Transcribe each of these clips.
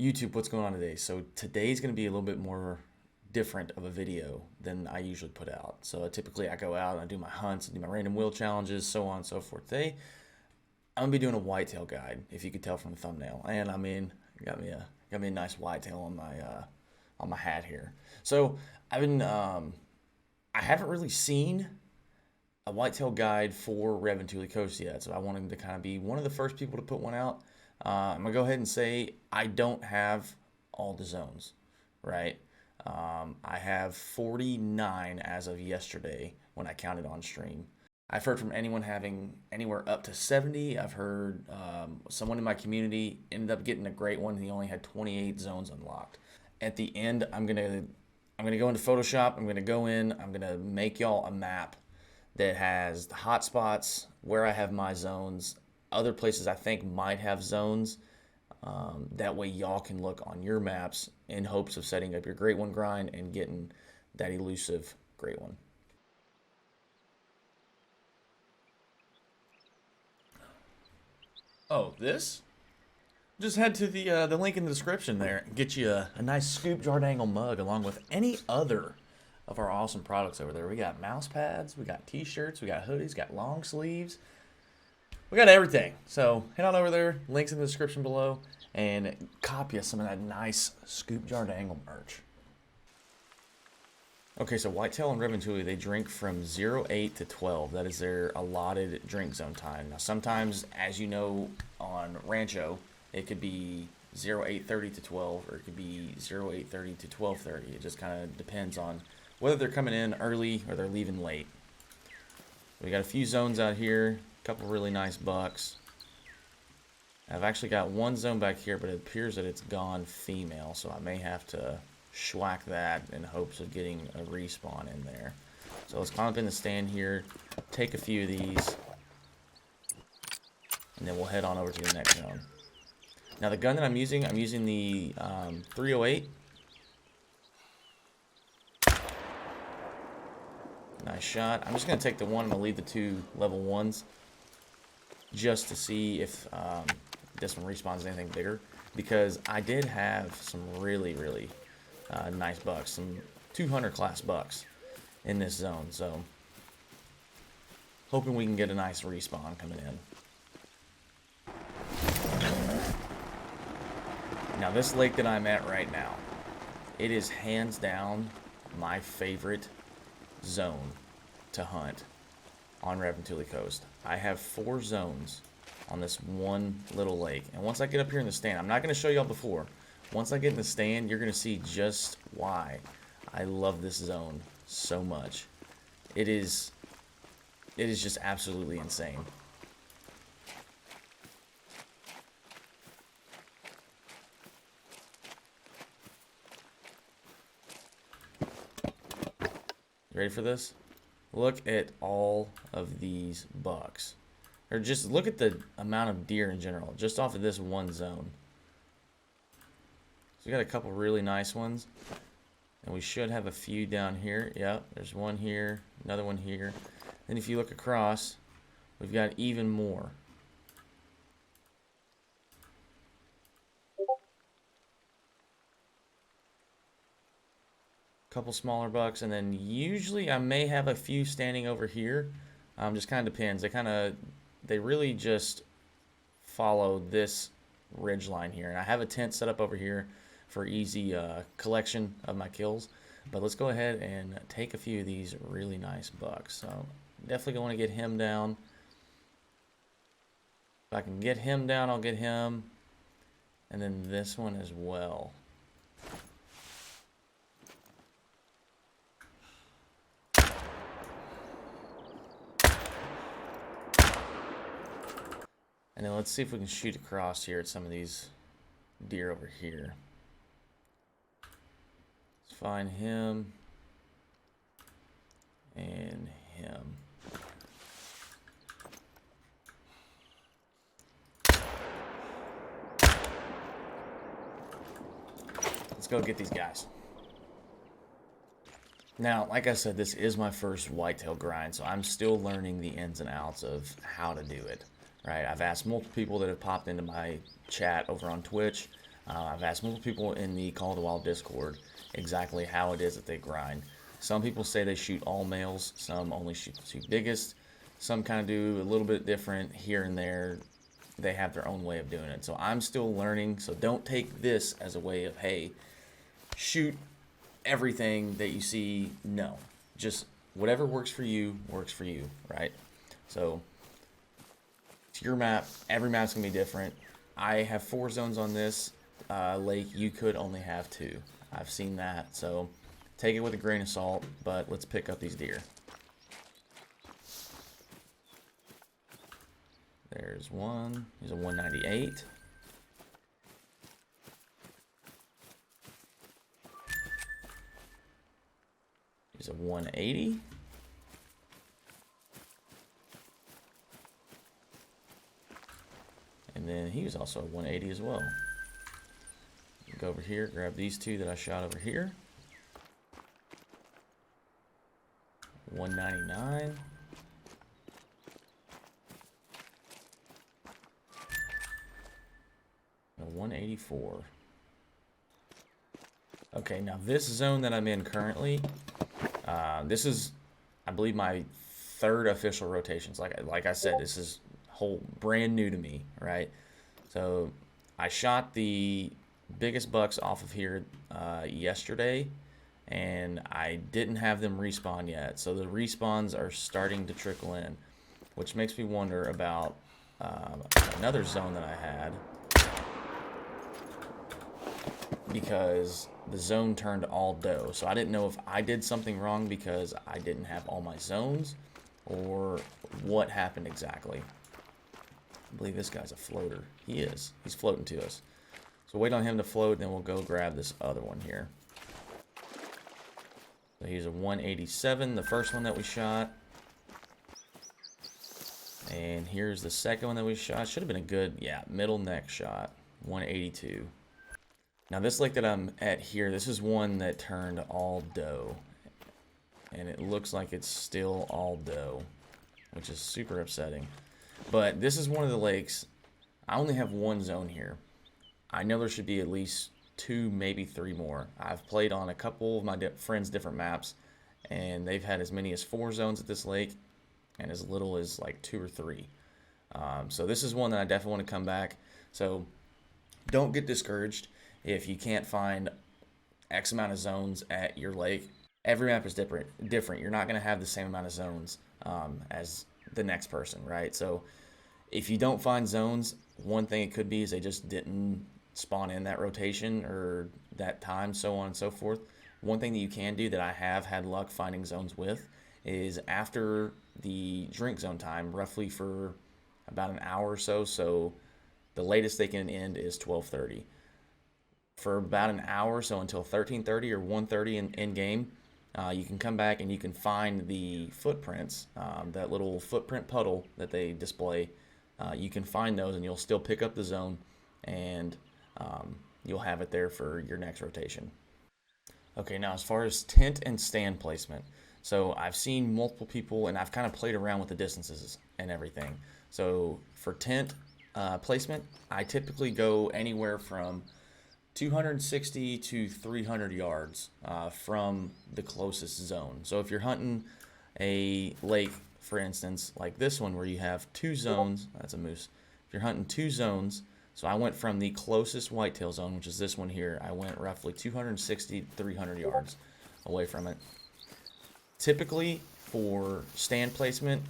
YouTube, what's going on today? So today's going to be a little bit more different of a video than I usually put out. So typically I go out and I do my hunts, I do my random wheel challenges, so on and so forth. Today I'm gonna be doing a whitetail guide, if you could tell from the thumbnail. And I mean, got me a nice whitetail on my hat here. So I haven't really seen a whitetail guide for Revontuli coast yet, so I wanted to kind of be one of the first people to put one out. I'm gonna go ahead and say I don't have all the zones, right? I have 49 as of yesterday when I counted on stream. I've heard from anyone having anywhere up to 70. I've heard someone in my community ended up getting a great one. He only had 28 zones unlocked. At the end, I'm gonna go into Photoshop. I'm gonna go in. I'm gonna make y'all a map that has the hot spots, where I have my zones, other places I think might have zones. That way y'all can look on your maps in hopes of setting up your great one grind and getting that elusive great one. Oh, this? Just head to the link in the description there and get you a nice Scoop Jardangle mug along with any other of our awesome products over there. We got mouse pads, we got t-shirts, we got hoodies, we got long sleeves. We got everything. So head on over there, links in the description below, and copy us some of that nice Scoop Jardangle merch. Okay, so whitetail and Revontuli, they drink from 08 to 12. That is their allotted drink zone time. Now sometimes, as you know, on Rancho, it could be 08:30 to 12, or it could be 08:30 to 12:30. It just kind of depends on whether they're coming in early or they're leaving late. We got a few zones out here, a couple really nice bucks. I've actually got one zone back here, but it appears that it's gone female, so I may have to schwack that in hopes of getting a respawn in there. So let's climb up in the stand here, take a few of these, and then we'll head on over to the next zone. Now the gun that I'm using the 308. Nice shot. I'm just going to take the one. I'm going to leave the two level 1s just to see if this one respawns anything bigger, because I did have some really nice bucks, some 200 class bucks in this zone, so hoping we can get a nice respawn coming in. Now this lake that I'm at right now, it is hands down my favorite zone to hunt on Revontuli coast. I have 4 zones on this one little lake, and once I get up here in the stand, I'm not going to show y'all before. Once I get in the stand, you're going to see just why I love this zone so much. It is just absolutely insane. You ready for this? Look at all of these bucks. Or just look at the amount of deer in general, just off of this one zone. So we got a couple really nice ones. And we should have a few down here. Yep, there's one here, another one here. Then if you look across, we've got even more. Couple smaller bucks, and then usually I may have a few standing over here. Just kind of depends. They really just follow this ridge line here. And I have a tent set up over here for easy collection of my kills. But let's go ahead and take a few of these really nice bucks. So definitely want to get him down. If I can get him down, I'll get him. And then this one as well. And then let's see if we can shoot across here at some of these deer over here. Let's find him and him. Let's go get these guys. Now, like I said, this is my first whitetail grind, so I'm still learning the ins and outs of how to do it. Right? I've asked multiple people that have popped into my chat over on Twitch I've asked multiple people in the Call of the Wild Discord exactly how it is that they grind. Some people say they shoot all males, some only shoot the two biggest, some kind of do a little bit different here and there. They have their own way of doing it. So I'm still learning, so don't take this as a way of, hey, shoot everything that you see. No, just whatever works for you, right? So it's your map. Every map's gonna be different. I have 4 zones on this lake. You could only have 2. I've seen that, so take it with a grain of salt, but let's pick up these deer. There's one. He's a 198. He's a 180. And then he was also a 180 as well. Go over here, grab these 2 that I shot over here. 199. A 184. Okay, now this zone that I'm in currently, this is, I believe, my 3rd official rotations. Like I said, this is whole brand new to me, right? So I shot the biggest bucks off of here yesterday, and I didn't have them respawn yet. So the respawns are starting to trickle in, which makes me wonder about another zone that I had, because the zone turned all doe. So I didn't know if I did something wrong because I didn't have all my zones, or what happened exactly. I believe this guy's a floater. He is. He's floating to us. So wait on him to float, then we'll go grab this other one here. So he's a 187, the first one that we shot. And here's the second one that we shot. Should have been a good, yeah, middle neck shot. 182. Now this lake that I'm at here, this is one that turned all doe. And it looks like it's still all doe, which is super upsetting. But this is one of the lakes. I only have 1 zone here. I know there should be at least 2, maybe 3 more. I've played on a couple of my friends' different maps, and they've had as many as 4 zones at this lake, and as little as like 2 or 3. So this is one that I definitely want to come back. So don't get discouraged if you can't find X amount of zones at your lake. Every map is different. You're not going to have the same amount of zones as the next person, right? So if you don't find zones, one thing it could be is they just didn't spawn in that rotation or that time, so on and so forth. One thing that you can do that I have had luck finding zones with is after the drink zone time, roughly for about an hour or so. So the latest they can end is 12:30. For about an hour, so until 13:30 or 1:30 in game, you can come back and you can find the footprints, that little footprint puddle that they display. You can find those, and you'll still pick up the zone, and you'll have it there for your next rotation. Okay, now as far as tent and stand placement, so I've seen multiple people, and I've kind of played around with the distances and everything. So for tent placement, I typically go anywhere from 260 to 300 yards from the closest zone. So if you're hunting a lake, for instance, like this one where you have 2 zones, that's a moose. If you're hunting 2 zones, so I went from the closest whitetail zone, which is this one here, I went roughly 260 to 300 yards away from it. Typically for stand placement,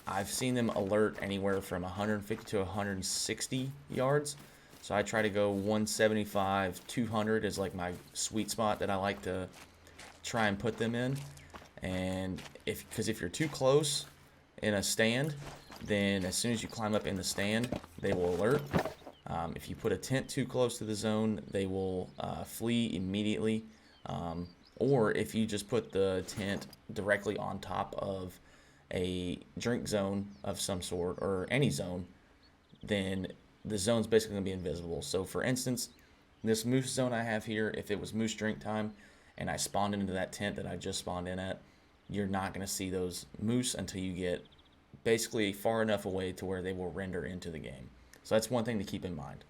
I've seen them alert anywhere from 150 to 160 yards. So I try to go 175, 200 is like my sweet spot that I like to try and put them in. And because if you're too close in a stand, then as soon as you climb up in the stand, they will alert. If you put a tent too close to the zone, they will flee immediately. Or if you just put the tent directly on top of a drink zone of some sort, or any zone, then the zone's basically going to be invisible. So for instance, this moose zone I have here, if it was moose drink time and I spawned into that tent that I just spawned in at, you're not going to see those moose until you get basically far enough away to where they will render into the game. So that's one thing to keep in mind.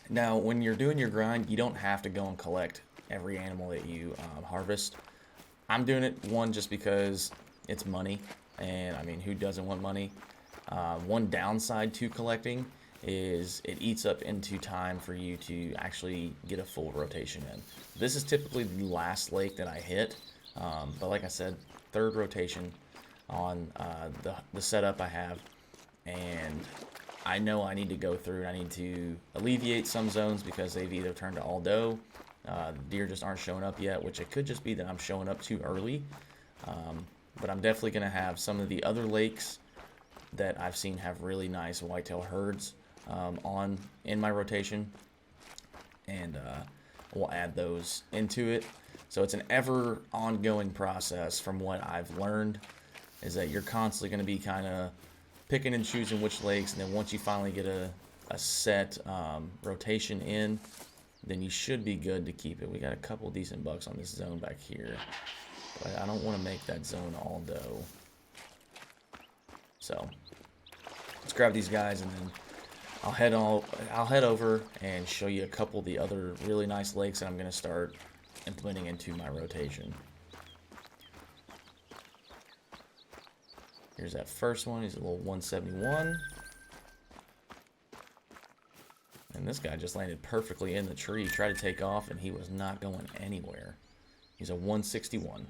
Now, when you're doing your grind, you don't have to go and collect every animal that you harvest. I'm doing it, one, just because it's money, and I mean, who doesn't want money? One downside to collecting is it eats up into time for you to actually get a full rotation in. This is typically the last lake that I hit, but like I said, third rotation on the setup I have, and I know I need to go through and I need to alleviate some zones because they've either turned to all doe, the deer just aren't showing up yet, which it could just be that I'm showing up too early. But I'm definitely going to have some of the other lakes that I've seen have really nice whitetail herds in my rotation, and we'll add those into it. So it's an ever ongoing process. From what I've learned is that you're constantly going to be kind of picking and choosing which lakes, and then once you finally get a set rotation in, then you should be good to keep it. We got a couple decent bucks on this zone back here, but I don't want to make that zone all doe. So let's grab these guys, and then I'll head over and show you a couple of the other really nice lakes that I'm going to start implementing into my rotation. Here's that first one. He's a little 171. And this guy just landed perfectly in the tree. Tried to take off, and he was not going anywhere. He's a 161.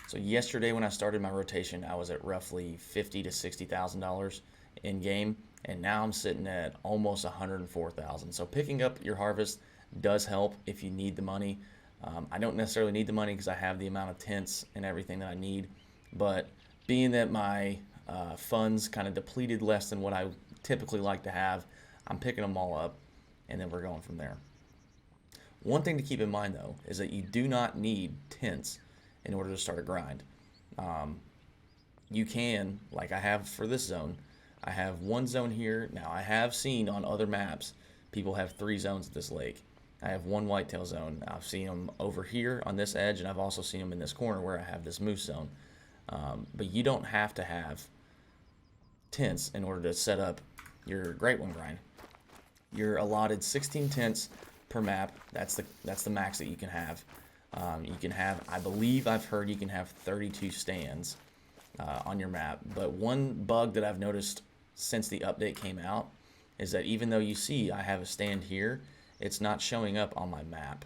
So yesterday when I started my rotation, I was at roughly $50,000 to $60,000 in game, and now I'm sitting at almost $104,000. So picking up your harvest does help if you need the money. I don't necessarily need the money because I have the amount of tents and everything that I need, but being that my funds kind of depleted less than what I typically like to have, I'm picking them all up, and then we're going from there. One thing to keep in mind though is that you do not need tents in order to start a grind. You can, like I have for this zone, I have one zone here. Now I have seen on other maps people have 3 zones at this lake. I have one whitetail zone. I've seen them over here on this edge, and I've also seen them in this corner where I have this moose zone. But you don't have to have tents in order to set up your Great One grind. You're allotted 16 tents per map. That's the max that you can have. You can have, I believe I've heard you can have 32 stands on your map. But one bug that I've noticed since the update came out is that even though you see I have a stand here, it's not showing up on my map.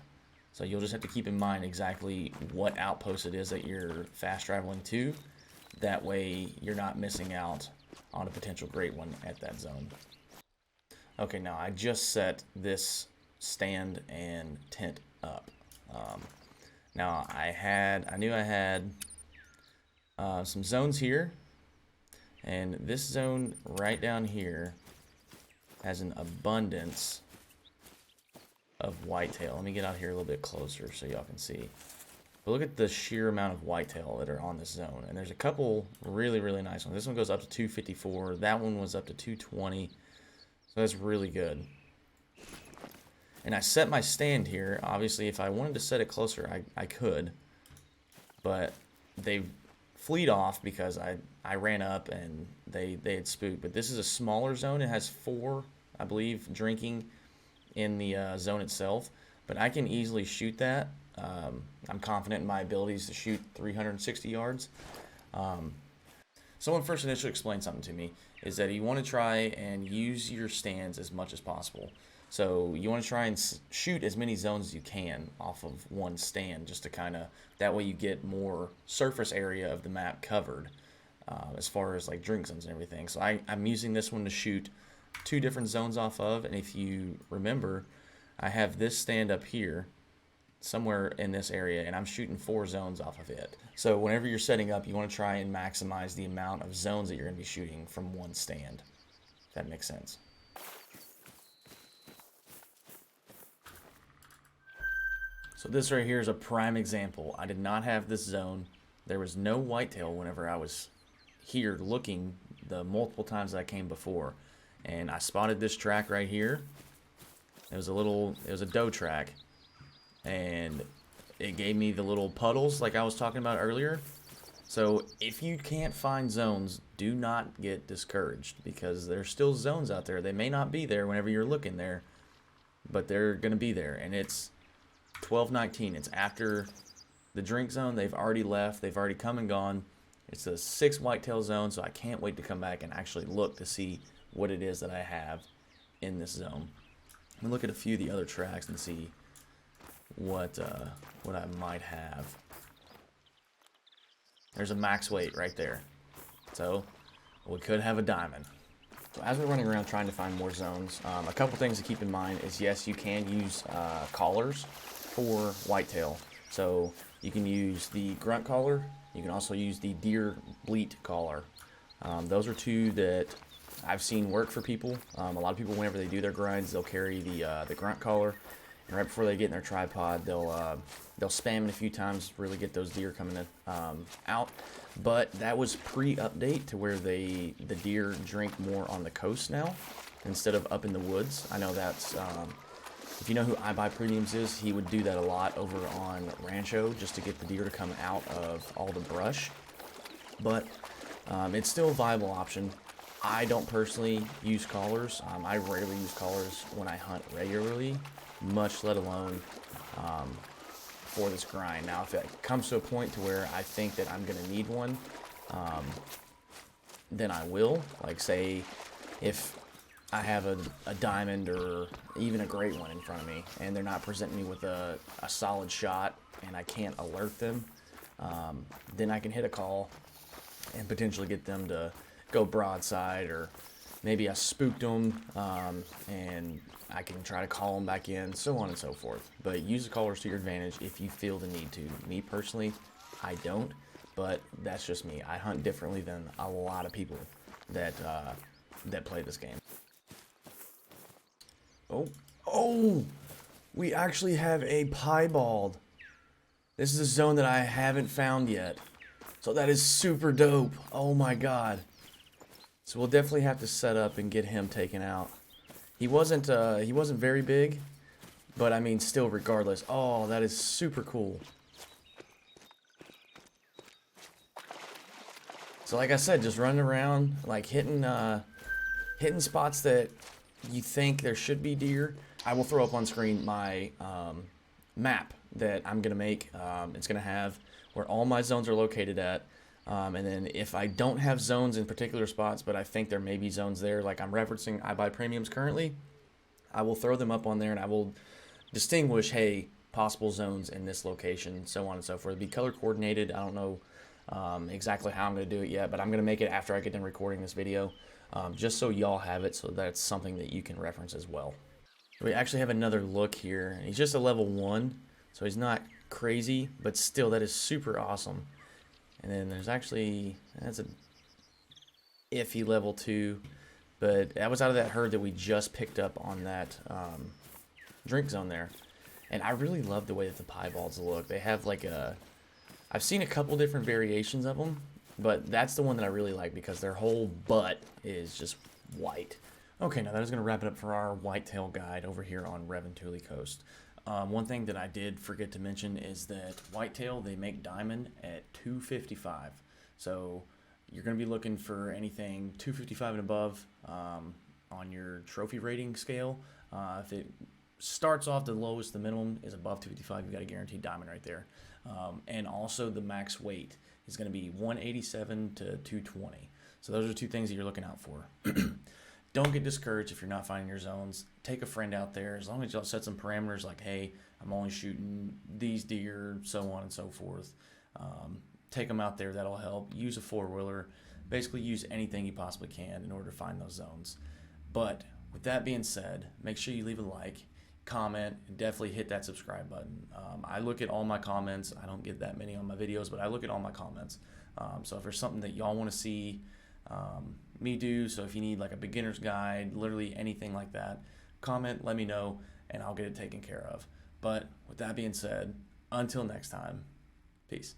So you'll just have to keep in mind exactly what outpost it is that you're fast traveling to. That way you're not missing out on a potential Great One at that zone. Okay, now I just set this stand and tent up. Now I knew I had some zones here, and this zone right down here has an abundance of whitetail. Let me get out here a little bit closer so y'all can see. But look at the sheer amount of whitetail that are on this zone, and there's a couple really, really nice ones. This one goes up to 254. That one was up to 220. So that's really good. And I set my stand here. Obviously, if I wanted to set it closer, I could. But they fleed off because I ran up and they had spooked. But this is a smaller zone. It has 4, I believe, drinking in the zone itself. But I can easily shoot that. I'm confident in my abilities to shoot 360 yards. Someone first initially explained something to me, is that you want to try and use your stands as much as possible. So you want to try and shoot as many zones as you can off of one stand, just to kind of, that way you get more surface area of the map covered as far as like drink zones and everything. So I'm using this one to shoot 2 different zones off of, and if you remember, I have this stand up here somewhere in this area, and I'm shooting 4 zones off of it. So whenever you're setting up, you want to try and maximize the amount of zones that you're going to be shooting from one stand, if that makes sense. So this right here is a prime example. I did not have this zone. There was no whitetail whenever I was here looking the multiple times that I came before, and I spotted this track right here. It was a doe track, and it gave me the little puddles like I was talking about earlier. So if you can't find zones, do not get discouraged, because there's still zones out there. They may not be there whenever you're looking there, but they're going to be there. And it's 12:19. It's after the drink zone. They've already left. They've already come and gone. It's a 6 whitetail zone, so I can't wait to come back and actually look to see what it is that I have in this zone. I'm gonna look at a few of the other tracks and see what I might have. There's a max weight right there, so we could have a diamond. So as we're running around trying to find more zones, a couple things to keep in mind is, yes, you can use collars for whitetail. So you can use the grunt collar. You can also use the deer bleat collar. Those are two that I've seen work for people. A lot of people, whenever they do their grinds, they'll carry the grunt collar, and right before they get in their tripod, they'll spam it a few times to really get those deer coming in, out. But that was pre-update to where the deer drink more on the coast now instead of up in the woods. I know that's if you know who I Buy Premiums is, he would do that a lot over on Rancho just to get the deer to come out of all the brush. But it's still a viable option. I don't personally use collars. I rarely use collars when I hunt regularly, much let alone for this grind. Now, if it comes to a point to where I think that I'm going to need one, then I will. Like, say, if I have a diamond or even a great one in front of me, and they're not presenting me with a solid shot, and I can't alert them, then I can hit a call and potentially get them to go broadside, or maybe I spooked them, and I can try to call them back in, so on and so forth. But use the collars to your advantage if you feel the need to. Me personally, I don't, but that's just me. I hunt differently than a lot of people that play this game. Oh, we actually have a piebald. This is a zone that I haven't found yet, so that is super dope. Oh my god. So we'll definitely have to set up and get him taken out. He wasn't very big, but I mean, still, regardless. Oh, that is super cool. So like I said, just running around, like hitting spots that you think there should be deer. I will throw up on screen my map that I'm gonna make. It's gonna have where all my zones are located at. And then if I don't have zones in particular spots, but I think there may be zones there, like I'm referencing I Buy Premiums currently, I will throw them up on there and I will distinguish, hey, possible zones in this location, so on and so forth. It'll be color coordinated. I don't know exactly how I'm going to do it yet, but I'm going to make it after I get done recording this video, just so y'all have it, so that's something that you can reference as well. We actually have another look here. He's just a level 1, so he's not crazy, but still, that is super awesome. And then there's actually, that's a iffy level 2, but that was out of that herd that we just picked up on that drink zone there. And I really love the way that the piebalds look. They have like I've seen a couple different variations of them, but that's the one that I really like because their whole butt is just white. Okay, now that is going to wrap it up for our whitetail guide over here on Revontuli Coast. One thing that I did forget to mention is that whitetail, they make diamond at 255. So you're going to be looking for anything 255 and above on your trophy rating scale. If it starts off the lowest, the minimum is above 255, you got a guaranteed diamond right there. And also the max weight is going to be 187 to 220. So those are two things that you're looking out for. Don't get discouraged if you're not finding your zones. Take a friend out there. As long as y'all set some parameters like, hey, I'm only shooting these deer, so on and so forth. Take them out there. That'll help. Use a four-wheeler. Basically use anything you possibly can in order to find those zones. But with that being said, make sure you leave a like, comment, and definitely hit that subscribe button. I look at all my comments. I don't get that many on my videos, but I look at all my comments. So if there's something that y'all want to see me do, so if you need like a beginner's guide, literally anything like that, comment, let me know, and I'll get it taken care of. But with that being said, until next time, peace.